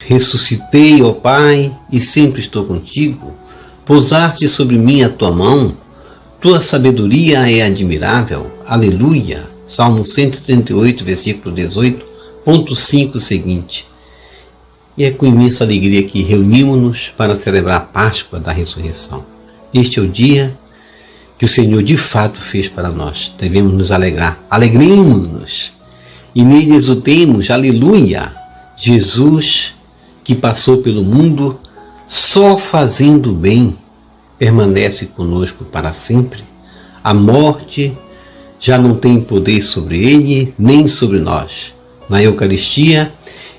Ressuscitei, ó Pai, e sempre estou contigo. Pousaste sobre mim a tua mão. Tua sabedoria é admirável. Aleluia. Salmo 138, versículo 18.5 seguinte. E é com imensa alegria que reunimos-nos para celebrar a Páscoa da Ressurreição. Este é o dia que o Senhor de fato fez para nós. Devemos nos alegrar. Alegremos-nos. E nele exultemos. Aleluia. Jesus, que passou pelo mundo só fazendo bem, permanece conosco para sempre. A morte já não tem poder sobre ele, nem sobre nós. Na Eucaristia,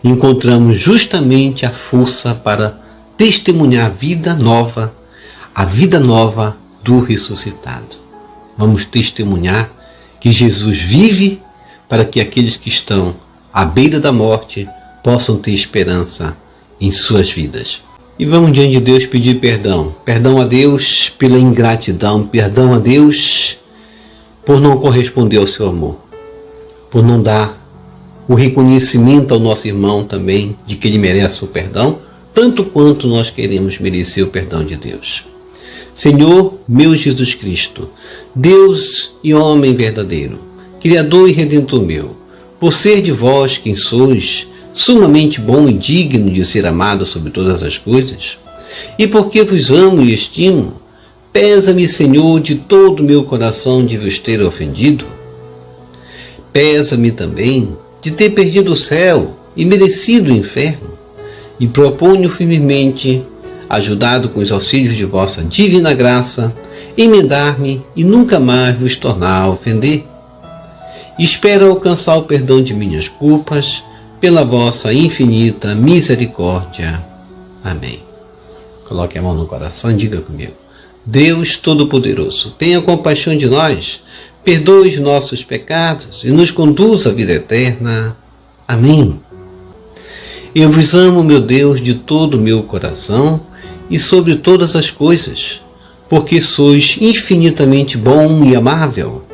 encontramos justamente a força para testemunhar a vida nova do ressuscitado. Vamos testemunhar que Jesus vive para que aqueles que estão à beira da morte possam ter esperança em suas vidas. E vamos diante de Deus pedir perdão. Perdão a Deus pela ingratidão, perdão a Deus por não corresponder ao seu amor, por não dar o reconhecimento ao nosso irmão também de que ele merece o perdão, tanto quanto nós queremos merecer o perdão de Deus. Senhor, meu Jesus Cristo, Deus e homem verdadeiro, Criador e Redentor meu, por ser de vós quem sois, sumamente bom e digno de ser amado sobre todas as coisas, e porque vos amo e estimo, pesa-me, Senhor, de todo o meu coração de vos ter ofendido. Pesa-me também de ter perdido o céu e merecido o inferno, e proponho firmemente, ajudado com os auxílios de vossa divina graça, emendar-me e nunca mais vos tornar a ofender. Espero alcançar o perdão de minhas culpas, pela vossa infinita misericórdia. Amém. Coloque a mão no coração e diga comigo. Deus Todo-Poderoso, tenha compaixão de nós, perdoe os nossos pecados e nos conduza à vida eterna. Amém. Eu vos amo, meu Deus, de todo o meu coração e sobre todas as coisas, porque sois infinitamente bom e amável,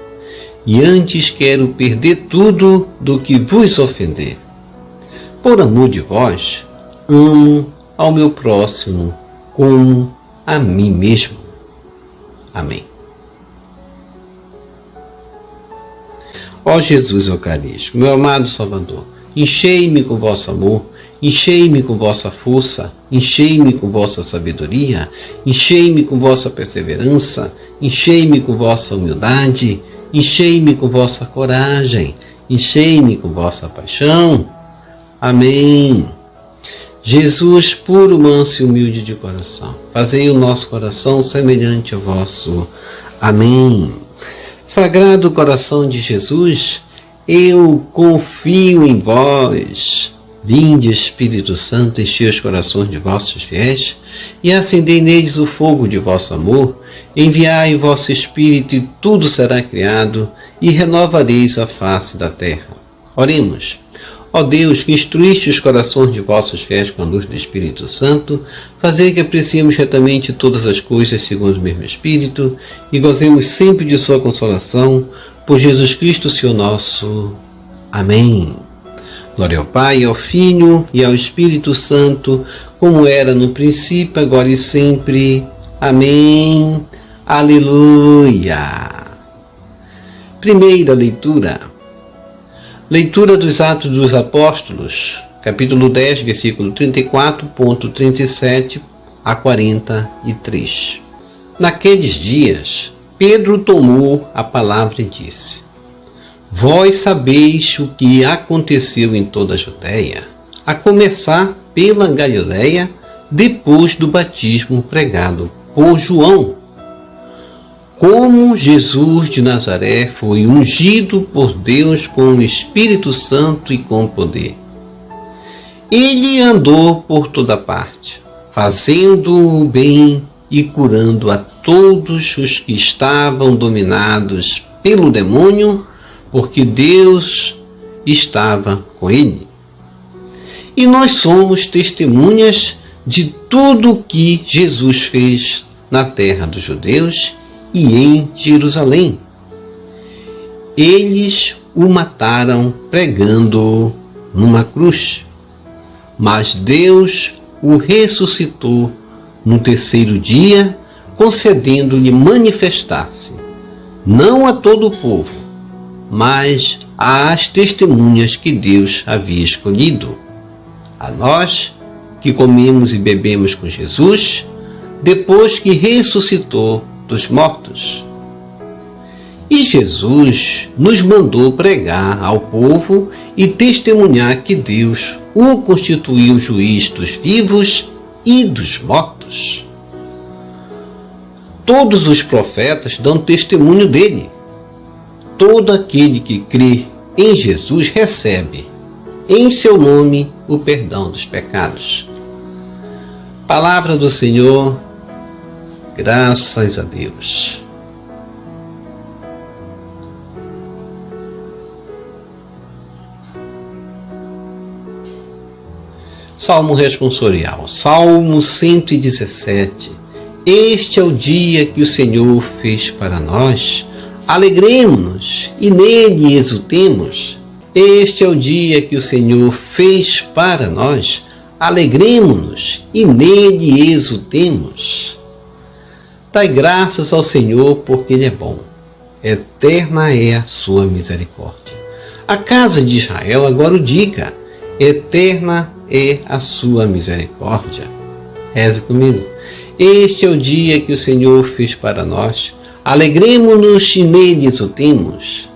e antes quero perder tudo do que vos ofender. Por amor de vós, amo ao meu próximo como a mim mesmo. Amém. Ó Jesus Eucarístico, meu amado Salvador, enchei-me com vosso amor, enchei-me com vossa força, enchei-me com vossa sabedoria, enchei-me com vossa perseverança, enchei-me com vossa humildade, enchei-me com vossa coragem, enchei-me com vossa paixão. Amém. Jesus, puro, manso e humilde de coração, fazei o nosso coração semelhante ao vosso. Amém. Sagrado coração de Jesus, eu confio em vós. Vinde, Espírito Santo, enchei os corações de vossos fiéis e acendei neles o fogo de vosso amor. Enviai o vosso Espírito e tudo será criado e renovareis a face da terra. Oremos. Ó Deus, que instruíste os corações de vossos fiéis com a luz do Espírito Santo, fazei que apreciemos retamente todas as coisas segundo o mesmo Espírito e gozemos sempre de sua consolação, por Jesus Cristo, Senhor nosso. Amém. Glória ao Pai, ao Filho e ao Espírito Santo, como era no princípio, agora e sempre. Amém. Aleluia. Primeira leitura. Leitura dos Atos dos Apóstolos, capítulo 10, versículo 34.37 a 43. Naqueles dias, Pedro tomou a palavra e disse: Vós sabeis o que aconteceu em toda a Judéia, a começar pela Galiléia, depois do batismo pregado por João. Como Jesus de Nazaré foi ungido por Deus com o Espírito Santo e com poder. Ele andou por toda parte, fazendo o bem e curando a todos os que estavam dominados pelo demônio, porque Deus estava com ele. E nós somos testemunhas de tudo o que Jesus fez na terra dos judeus e em Jerusalém. Eles o mataram pregando numa cruz. mas Deus o ressuscitou no terceiro dia, concedendo-lhe manifestar-se, não a todo o povo, mas às testemunhas que Deus havia escolhido, a nós que comemos e bebemos com Jesus, depois que ressuscitou dos mortos. E Jesus nos mandou pregar ao povo e testemunhar que Deus o constituiu juiz dos vivos e dos mortos. Todos os profetas dão testemunho dele. Todo aquele que crê em Jesus recebe, em seu nome, o perdão dos pecados. Palavra do Senhor, graças a Deus. Salmo responsorial, Salmo 117. Este é o dia que o Senhor fez para nós. Alegremo-nos e nele exultemos. Este é o dia que o Senhor fez para nós. Alegremo-nos e nele exultemos. Dai graças ao Senhor, porque Ele é bom. Eterna é a sua misericórdia. A casa de Israel agora o diga. Eterna é a sua misericórdia. Reze comigo. Este é o dia que o Senhor fez para nós. Alegremo-nos e nele exultemos.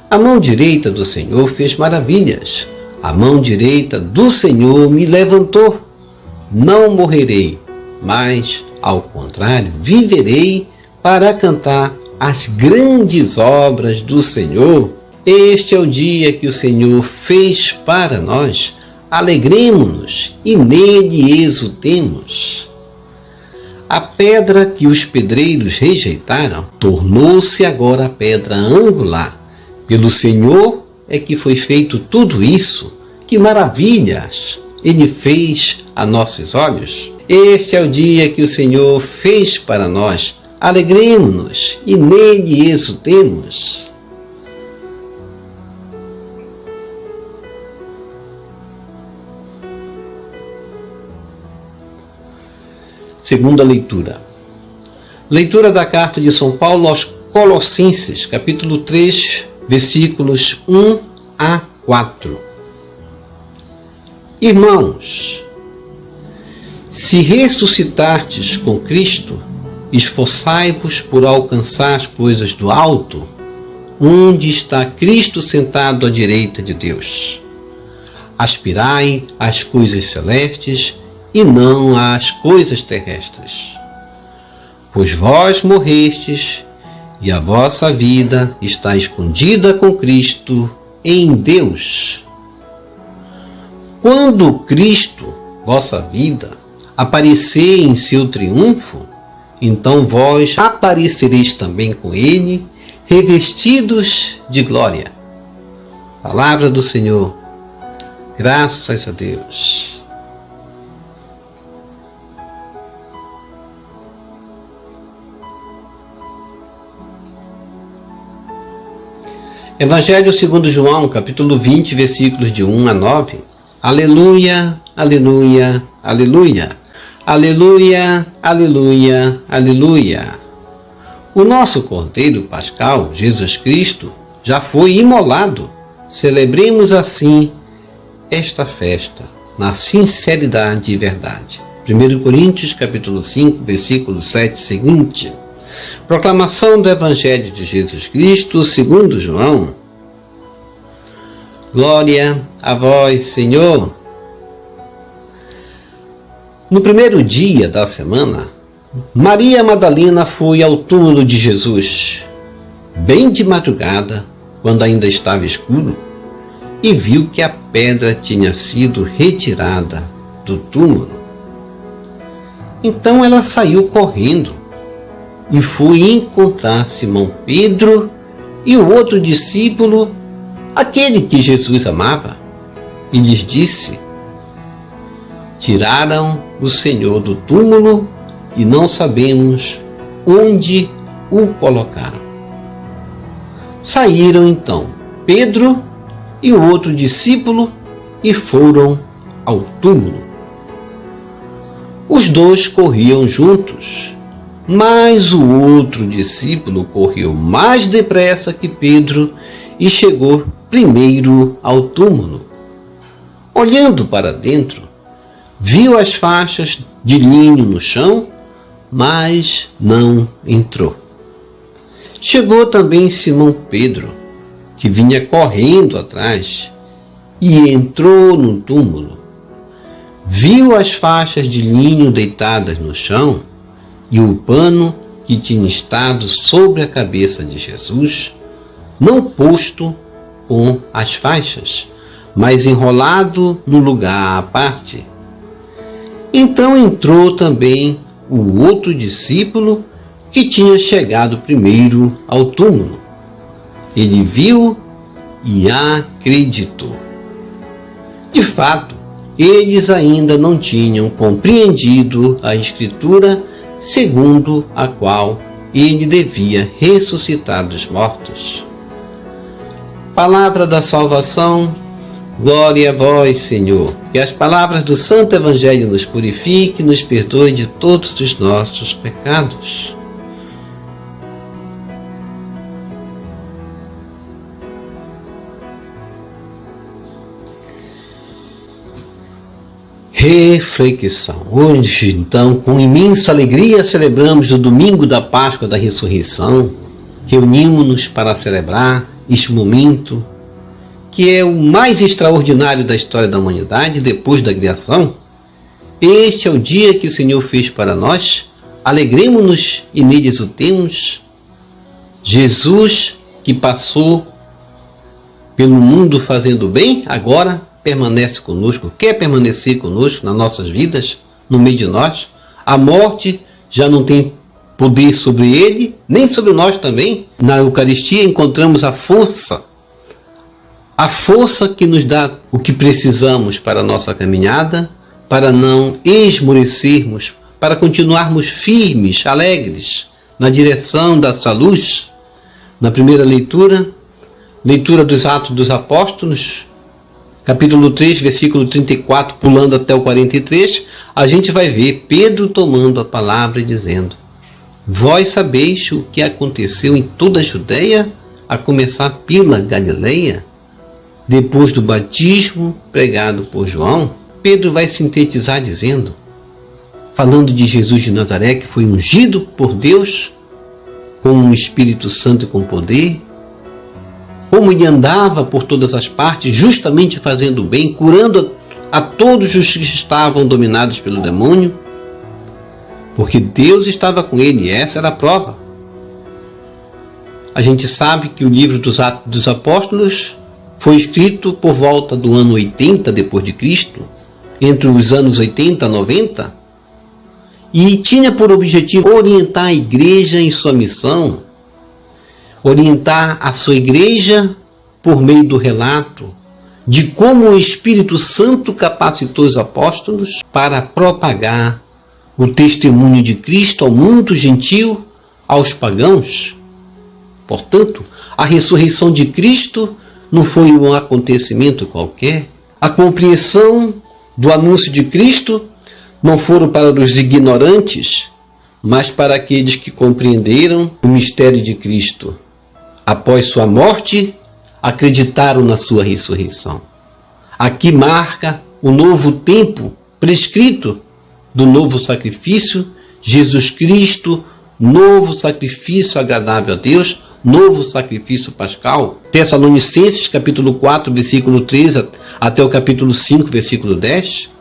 A mão direita do Senhor fez maravilhas. A mão direita do Senhor me levantou. Não morrerei, mas, ao contrário, viverei para cantar as grandes obras do Senhor. Este é o dia que o Senhor fez para nós. Alegremo-nos e nele exultemos. A pedra que os pedreiros rejeitaram tornou-se agora a pedra angular. Pelo Senhor é que foi feito tudo isso. Que maravilhas Ele fez a nossos olhos. Este é o dia que o Senhor fez para nós. Alegremo-nos e nele exultemos. Segunda leitura. Leitura da carta de São Paulo aos Colossenses, capítulo 3, versículos 1 a 4. Irmãos, se ressuscitastes com Cristo, esforçai-vos por alcançar as coisas do alto, onde está Cristo sentado à direita de Deus. Aspirai às coisas celestes e não às coisas terrestres. Pois vós morrestes, e a vossa vida está escondida com Cristo em Deus. Quando Cristo, vossa vida, aparecer em seu triunfo, então vós aparecereis também com Ele, revestidos de glória. Palavra do Senhor. Graças a Deus. Evangelho segundo João, capítulo 20, versículos de 1 a 9. Aleluia, aleluia, aleluia. Aleluia, aleluia, aleluia. O nosso Cordeiro Pascal, Jesus Cristo, já foi imolado. Celebremos assim esta festa, na sinceridade e verdade. 1 Coríntios, capítulo 5, versículo 7 seguinte. Proclamação do Evangelho de Jesus Cristo, segundo João. Glória a vós, Senhor. No primeiro dia da semana, Maria Madalena foi ao túmulo de Jesus, bem de madrugada, quando ainda estava escuro, e viu que a pedra tinha sido retirada do túmulo. Então ela saiu correndo e foi encontrar Simão Pedro e o outro discípulo, aquele que Jesus amava, e lhes disse: tiraram o Senhor do túmulo e não sabemos onde o colocaram. Saíram então Pedro e o outro discípulo e foram ao túmulo. Os dois corriam juntos, mas o outro discípulo correu mais depressa que Pedro e chegou primeiro ao túmulo. Olhando para dentro, viu as faixas de linho no chão, mas não entrou. Chegou também Simão Pedro, que vinha correndo atrás, e entrou no túmulo. Viu as faixas de linho deitadas no chão e o pano que tinha estado sobre a cabeça de Jesus, não posto com as faixas, mas enrolado no lugar à parte. Então entrou também o outro discípulo que tinha chegado primeiro ao túmulo. Ele viu e acreditou. De fato, eles ainda não tinham compreendido a Escritura segundo a qual ele devia ressuscitar dos mortos. Palavra da salvação, glória a vós, Senhor. Que as palavras do Santo Evangelho nos purifiquem e nos perdoe de todos os nossos pecados. Reflexão. Hoje, então, com imensa alegria, celebramos o domingo da Páscoa da Ressurreição. Reunimos-nos para celebrar este momento, que é o mais extraordinário da história da humanidade depois da criação. Este é o dia que o Senhor fez para nós. Alegremo-nos e nele exultemos. Jesus, que passou pelo mundo fazendo bem, agora permanece conosco, quer permanecer conosco nas nossas vidas, no meio de nós. A morte já não tem poder sobre ele, nem sobre nós também. Na Eucaristia encontramos a força que nos dá o que precisamos para a nossa caminhada, para não esmorecermos, para continuarmos firmes, alegres, na direção dessa luz. Na primeira leitura dos Atos dos Apóstolos, capítulo 3, versículo 34, pulando até o 43, a gente vai ver Pedro tomando a palavra e dizendo: vós sabeis o que aconteceu em toda a Judeia, a começar pela Galileia, depois do batismo pregado por João. Pedro vai sintetizar dizendo, falando de Jesus de Nazaré, que foi ungido por Deus com o Espírito Santo e com poder, como ele andava por todas as partes, justamente fazendo o bem, curando a todos os que estavam dominados pelo demônio, porque Deus estava com ele, e essa era a prova. A gente sabe que o livro dos Atos dos Apóstolos foi escrito por volta do ano 80 depois de Cristo, entre os anos 80 e 90, e tinha por objetivo orientar a igreja em sua missão, orientar a sua igreja por meio do relato de como o Espírito Santo capacitou os apóstolos para propagar o testemunho de Cristo ao mundo gentil, aos pagãos. Portanto, a ressurreição de Cristo não foi um acontecimento qualquer. A compreensão do anúncio de Cristo não foram para os ignorantes, mas para aqueles que compreenderam o mistério de Cristo. Após sua morte, acreditaram na sua ressurreição. Aqui marca o novo tempo prescrito do novo sacrifício, Jesus Cristo, novo sacrifício agradável a Deus, novo sacrifício pascal. Tessalonicenses, capítulo 4, versículo 13, até o capítulo 5, versículo 10.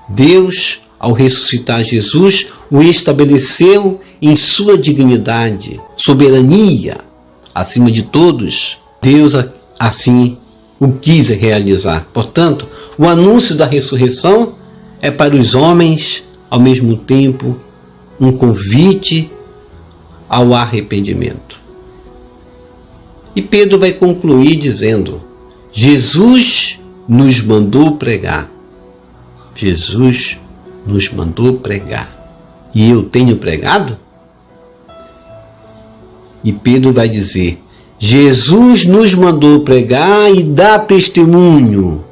Deus, ao ressuscitar Jesus, o estabeleceu em sua dignidade, soberania, acima de todos. Deus assim o quis realizar. Portanto, o anúncio da ressurreição é para os homens, ao mesmo tempo, um convite ao arrependimento. E Pedro vai concluir dizendo: Jesus nos mandou pregar. Jesus nos mandou pregar. E eu tenho pregado? E Pedro vai dizer: Jesus nos mandou pregar e dar testemunho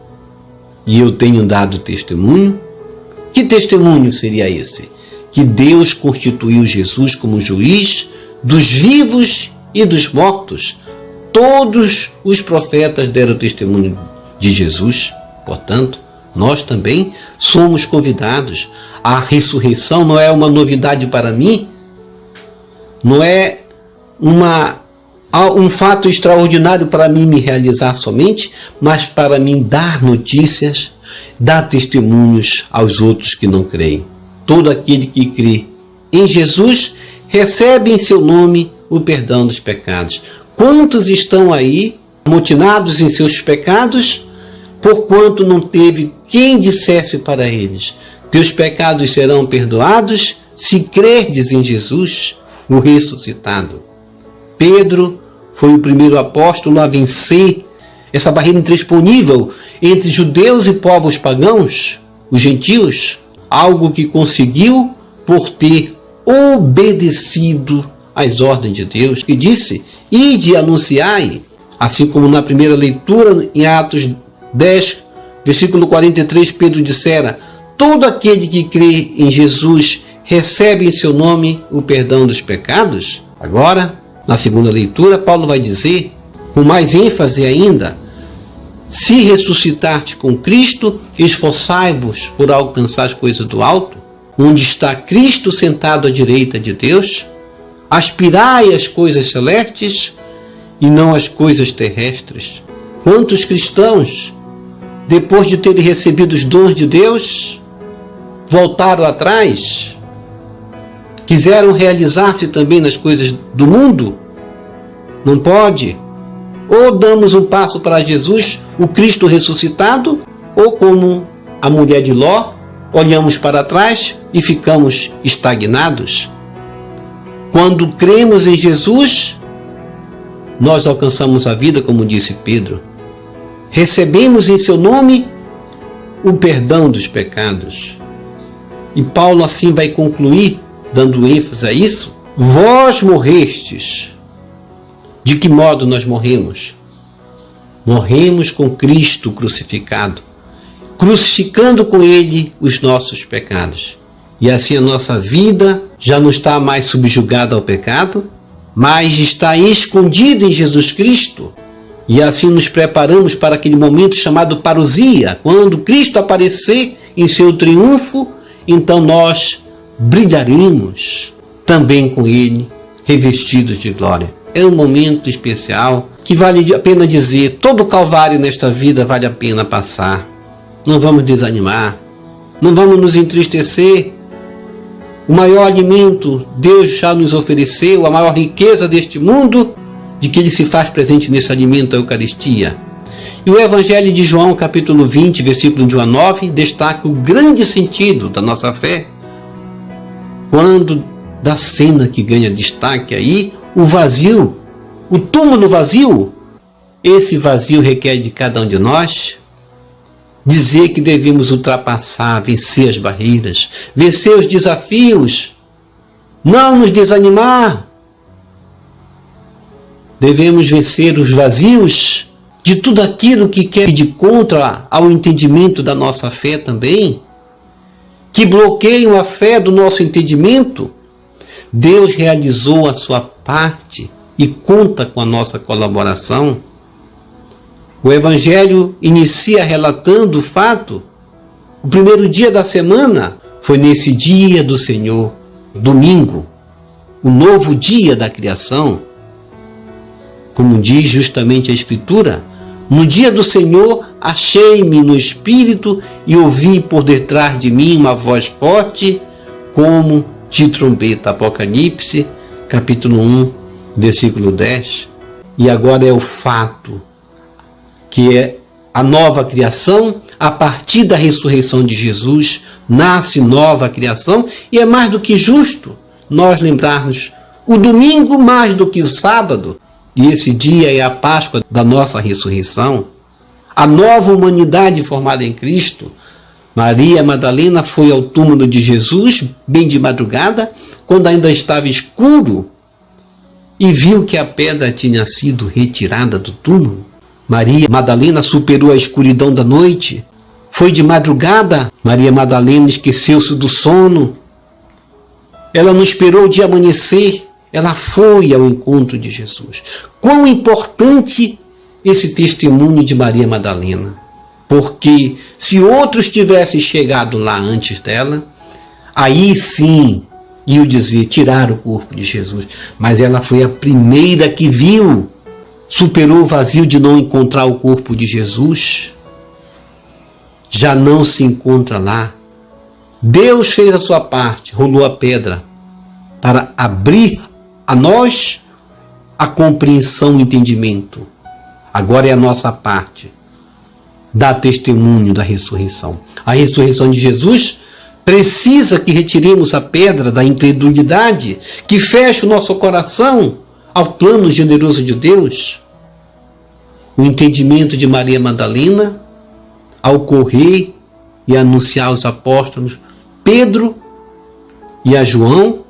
e eu tenho dado testemunho. Que testemunho seria esse? Que Deus constituiu Jesus como juiz dos vivos e dos mortos. Todos os profetas deram testemunho de Jesus. Portanto, nós também somos convidados. A ressurreição não é uma novidade para mim, não é um fato extraordinário para mim me realizar somente, mas para mim dar notícias, dar testemunhos aos outros que não creem. Todo aquele que crê em Jesus recebe em seu nome o perdão dos pecados. Quantos estão aí amotinados em seus pecados, porquanto não teve quem dissesse para eles: teus pecados serão perdoados se crerdes em Jesus, o ressuscitado. Pedro foi o primeiro apóstolo a vencer essa barreira intransponível entre judeus e povos pagãos, os gentios, algo que conseguiu por ter obedecido às ordens de Deus, que disse: ide e anunciai, assim como na primeira leitura em Atos 10, versículo 43, Pedro dissera: todo aquele que crê em Jesus recebe em seu nome o perdão dos pecados. Agora, na segunda leitura, Paulo vai dizer, com mais ênfase ainda: se ressuscitaste com Cristo, esforçai-vos por alcançar as coisas do alto, onde está Cristo sentado à direita de Deus. Aspirai às coisas celestes e não às coisas terrestres. Quantos cristãos, depois de terem recebido os dons de Deus, voltaram atrás, quiseram realizar-se também nas coisas do mundo? Não pode. Ou damos um passo para Jesus, o Cristo ressuscitado, ou como a mulher de Ló, olhamos para trás e ficamos estagnados. Quando cremos em Jesus, nós alcançamos a vida, como disse Pedro. Recebemos em seu nome o perdão dos pecados. E Paulo assim vai concluir, dando ênfase a isso: vós morrestes. De que modo nós morremos? Morremos com Cristo crucificado, crucificando com Ele os nossos pecados. E assim a nossa vida já não está mais subjugada ao pecado, mas está escondida em Jesus Cristo. E assim nos preparamos para aquele momento chamado parousia, quando Cristo aparecer em seu triunfo, então nós brilharemos também com Ele, revestidos de glória. É um momento especial que vale a pena dizer: todo o calvário nesta vida vale a pena passar. Não vamos desanimar, não vamos nos entristecer. O maior alimento Deus já nos ofereceu, a maior riqueza deste mundo, de que Ele se faz presente nesse alimento, a Eucaristia. E o Evangelho de João, capítulo 20, versículo de 1 a 9, destaca o grande sentido da nossa fé, quando da cena que ganha destaque aí, o vazio, o túmulo vazio. Esse vazio requer de cada um de nós dizer que devemos ultrapassar, vencer as barreiras, vencer os desafios, não nos desanimar. Devemos vencer os vazios de tudo aquilo que quer de contra ao entendimento da nossa fé também, que bloqueiam a fé do nosso entendimento. Deus realizou a sua parte e conta com a nossa colaboração. O Evangelho inicia relatando o fato: o primeiro dia da semana foi nesse dia do Senhor, domingo, o novo dia da criação. Como diz justamente a Escritura: no dia do Senhor achei-me no Espírito e ouvi por detrás de mim uma voz forte como de trombeta. Apocalipse, capítulo 1, versículo 10. E agora é o fato que é a nova criação. A partir da ressurreição de Jesus nasce nova criação, e é mais do que justo nós lembrarmos o domingo mais do que o sábado. E esse dia é a Páscoa da nossa ressurreição, a nova humanidade formada em Cristo. Maria Madalena foi ao túmulo de Jesus, bem de madrugada, quando ainda estava escuro, e viu que a pedra tinha sido retirada do túmulo. Maria Madalena superou a escuridão da noite, Foi de madrugada, Maria Madalena esqueceu-se do sono. Ela não esperou o dia amanhecer, ela foi ao encontro de Jesus. Quão importante esse testemunho de Maria Madalena, porque se outros tivessem chegado lá antes dela, aí sim iam dizer, tirar o corpo de Jesus. Mas ela foi a primeira que viu, superou o vazio de não encontrar o corpo de Jesus. Já não se encontra lá. Deus fez a sua parte, rolou a pedra para abrir a nós a compreensão e o entendimento. Agora é a nossa parte, dar testemunho da ressurreição. A ressurreição de Jesus precisa que retiremos a pedra da incredulidade que fecha o nosso coração ao plano generoso de Deus. O entendimento de Maria Madalena ao correr e anunciar aos apóstolos Pedro e a João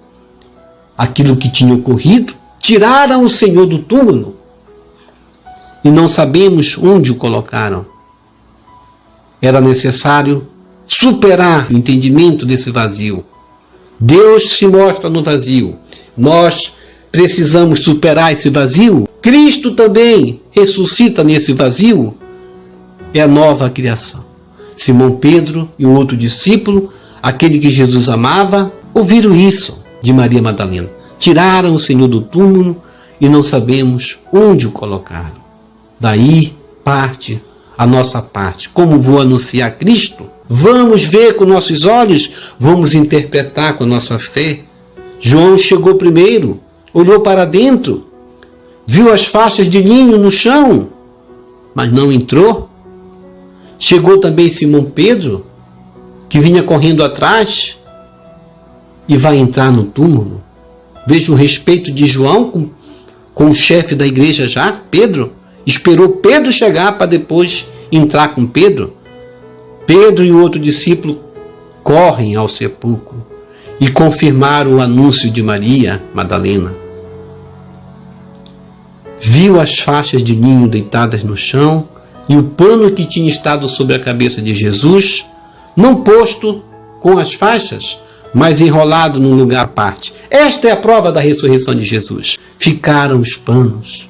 aquilo que tinha ocorrido, tiraram o Senhor do túmulo e não sabemos onde o colocaram. Era necessário superar o entendimento desse vazio. Deus se mostra no vazio. Nós precisamos superar esse vazio. Cristo também ressuscita nesse vazio. É a nova criação. Simão Pedro e o outro discípulo, aquele que Jesus amava, ouviram isso de Maria Madalena. Tiraram o Senhor do túmulo e não sabemos onde o colocaram. Daí parte a nossa parte. Como vou anunciar Cristo? Vamos ver com nossos olhos, vamos interpretar com a nossa fé. João chegou primeiro, olhou para dentro, viu as faixas de linho no chão, mas não entrou. Chegou também Simão Pedro, que vinha correndo atrás e vai entrar no túmulo. Veja o respeito de João com o chefe da igreja já, Pedro. Esperou Pedro chegar para depois entrar com Pedro. Pedro e o outro discípulo correm ao sepulcro e confirmaram o anúncio de Maria Madalena. Viu as faixas de linho deitadas no chão e o pano que tinha estado sobre a cabeça de Jesus, não posto com as faixas, mas enrolado num lugar à parte. Esta é a prova da ressurreição de Jesus. Ficaram os panos.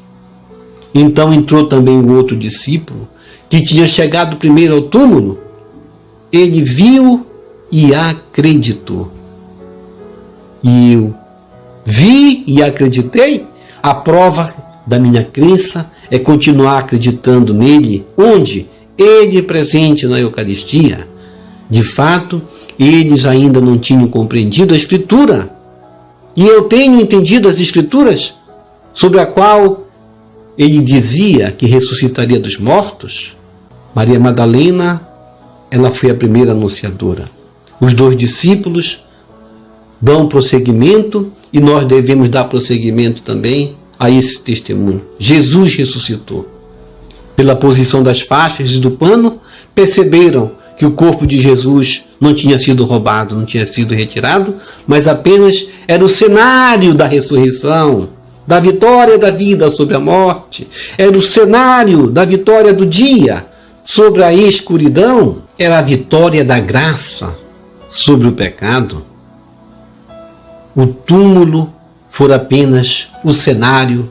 Então entrou também o outro discípulo, que tinha chegado primeiro ao túmulo. Ele viu e acreditou. E eu vi e acreditei. A prova da minha crença é continuar acreditando nele, onde? Ele presente na Eucaristia. De fato, eles ainda não tinham compreendido a Escritura. E eu tenho entendido as Escrituras, sobre a qual ele dizia que ressuscitaria dos mortos. Maria Madalena, ela foi a primeira anunciadora. Os dois discípulos dão prosseguimento e nós devemos dar prosseguimento também a esse testemunho. Jesus ressuscitou. Pela posição das faixas e do pano, perceberam que o corpo de Jesus não tinha sido roubado, não tinha sido retirado, mas apenas era o cenário da ressurreição, da vitória da vida sobre a morte. Era o cenário da vitória do dia sobre a escuridão. Era a vitória da graça sobre o pecado. O túmulo fora apenas o cenário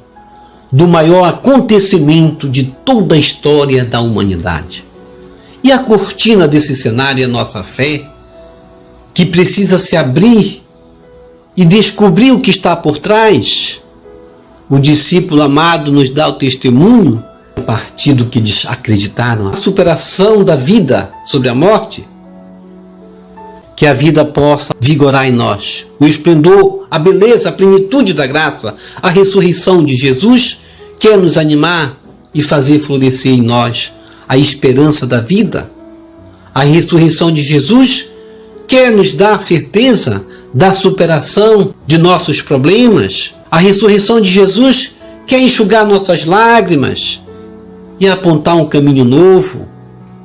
do maior acontecimento de toda a história da humanidade. E a cortina desse cenário é a nossa fé, que precisa se abrir e descobrir o que está por trás. O discípulo amado nos dá o testemunho, a partir do que eles acreditaram, a superação da vida sobre a morte, que a vida possa vigorar em nós. O esplendor, a beleza, a plenitude da graça, a ressurreição de Jesus quer nos animar e fazer florescer em nós a esperança da vida. A ressurreição de Jesus quer nos dar certeza da superação de nossos problemas. A ressurreição de Jesus quer enxugar nossas lágrimas e apontar um caminho novo.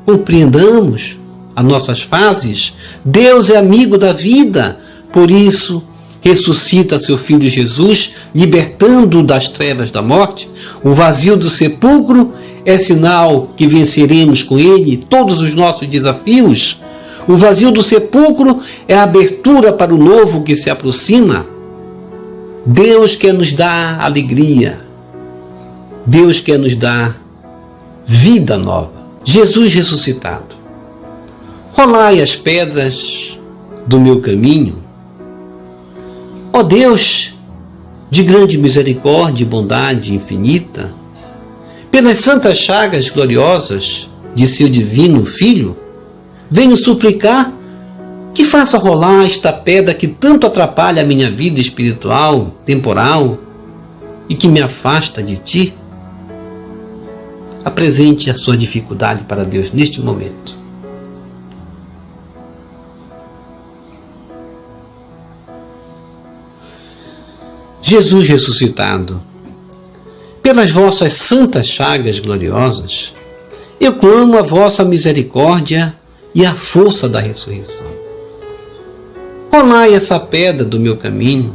Compreendamos as nossas fases. Deus é amigo da vida, por isso ressuscita seu Filho Jesus, libertando-o das trevas da morte. O vazio do sepulcro é sinal que venceremos com ele todos os nossos desafios. O vazio do sepulcro é a abertura para o novo que se aproxima. Deus quer nos dar alegria. Deus quer nos dar vida nova. Jesus ressuscitado. Rolai as pedras do meu caminho. Ó Deus, de grande misericórdia e bondade infinita, pelas santas chagas gloriosas de seu divino Filho, venho suplicar que faça rolar esta pedra que tanto atrapalha a minha vida espiritual, temporal e que me afasta de Ti. Apresente a sua dificuldade para Deus neste momento. Jesus ressuscitado, pelas vossas santas chagas gloriosas, eu clamo a vossa misericórdia e a força da ressurreição. Rolai essa pedra do meu caminho.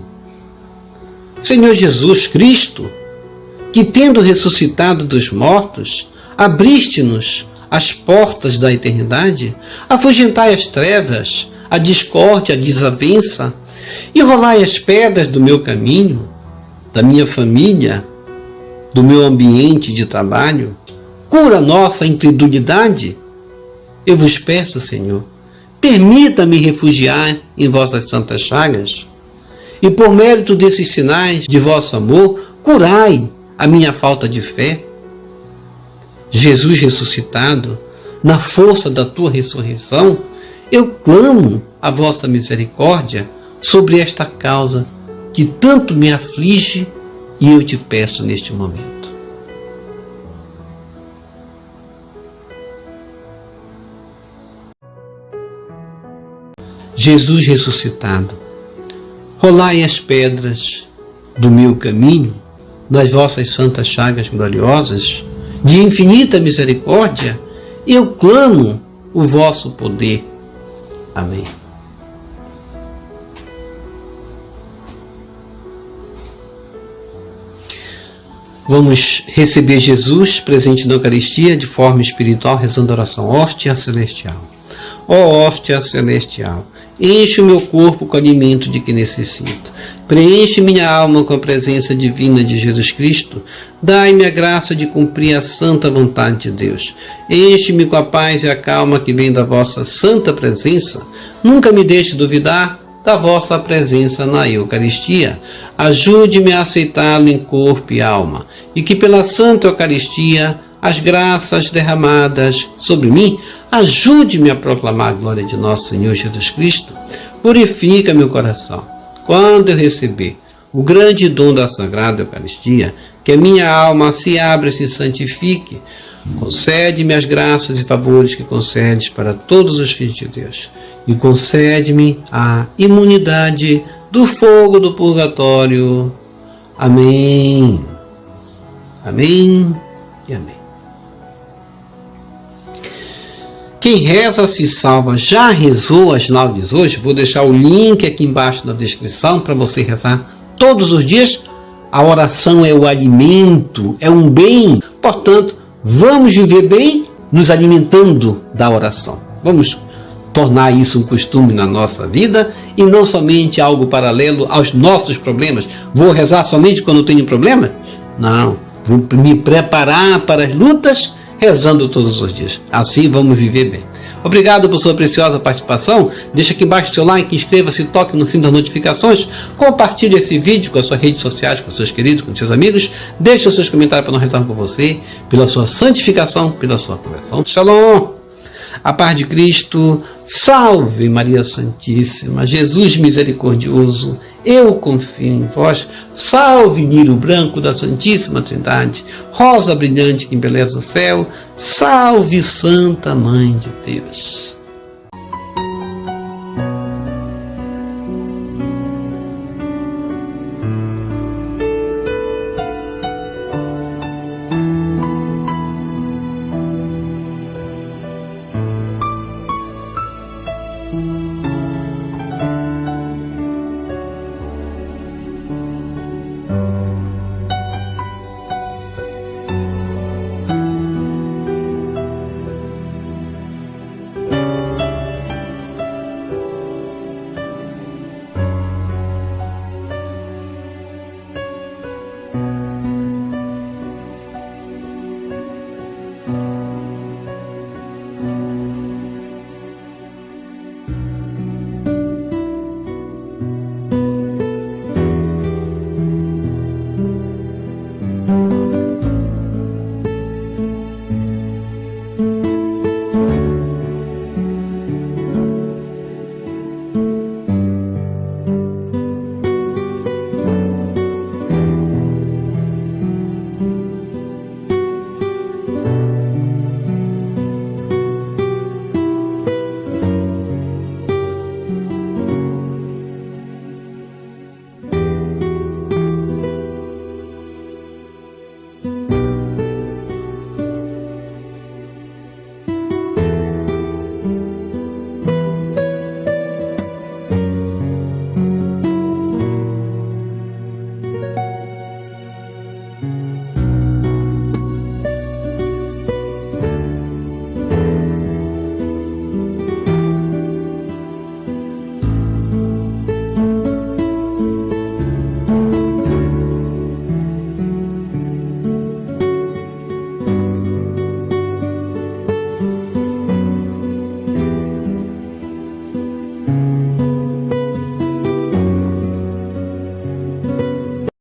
Senhor Jesus Cristo, que tendo ressuscitado dos mortos, abriste-nos as portas da eternidade, afugentai as trevas, a discórdia, a desavença, e rolai as pedras do meu caminho, da minha família, do meu ambiente de trabalho. Cura nossa incredulidade. Eu vos peço, Senhor, permita-me refugiar em vossas santas chagas, e por mérito desses sinais de vosso amor, curai a minha falta de fé. Jesus ressuscitado, na força da tua ressurreição, eu clamo a vossa misericórdia sobre esta causa que tanto me aflige, e eu te peço neste momento. Jesus ressuscitado, rolai as pedras do meu caminho nas vossas santas chagas gloriosas de infinita misericórdia, eu clamo o vosso poder. Amém. Vamos receber Jesus presente na Eucaristia de forma espiritual, rezando a oração hóstia celestial. Ó hóstia celestial, enche o meu corpo com o alimento de que necessito. Preenche minha alma com a presença divina de Jesus Cristo. Dai-me a graça de cumprir a santa vontade de Deus. Enche-me com a paz e a calma que vem da vossa santa presença. Nunca me deixe duvidar da vossa presença na Eucaristia. Ajude-me a aceitá-lo em corpo e alma, e que pela Santa Eucaristia as graças derramadas sobre mim ajude-me a proclamar a glória de nosso Senhor Jesus Cristo. Purifica meu coração. Quando eu receber o grande dom da Sagrada Eucaristia, que a minha alma se abra e se santifique, concede-me as graças e favores que concedes para todos os filhos de Deus, e concede-me a imunidade do fogo do purgatório. Amém. Amém e amém. Quem reza se salva. Já rezou as laudes hoje? Vou deixar o link aqui embaixo na descrição para você rezar todos os dias. A oração é o alimento, é um bem. Portanto, vamos viver bem nos alimentando da oração. Vamos tornar isso um costume na nossa vida e não somente algo paralelo aos nossos problemas. Vou rezar somente quando tenho problema? Não. Vou me preparar para as lutas rezando todos os dias. Assim vamos viver bem. Obrigado por sua preciosa participação. Deixa aqui embaixo o seu like, inscreva-se, toque no sino das notificações, compartilhe esse vídeo com as suas redes sociais, com seus queridos, com seus amigos. Deixe os seus comentários para nós rezarmos por você, pela sua santificação, pela sua conversão. Shalom! A paz de Cristo, salve Maria Santíssima, Jesus misericordioso, eu confio em vós, salve Lírio branco da Santíssima Trindade, rosa brilhante que embeleza o céu, salve Santa Mãe de Deus.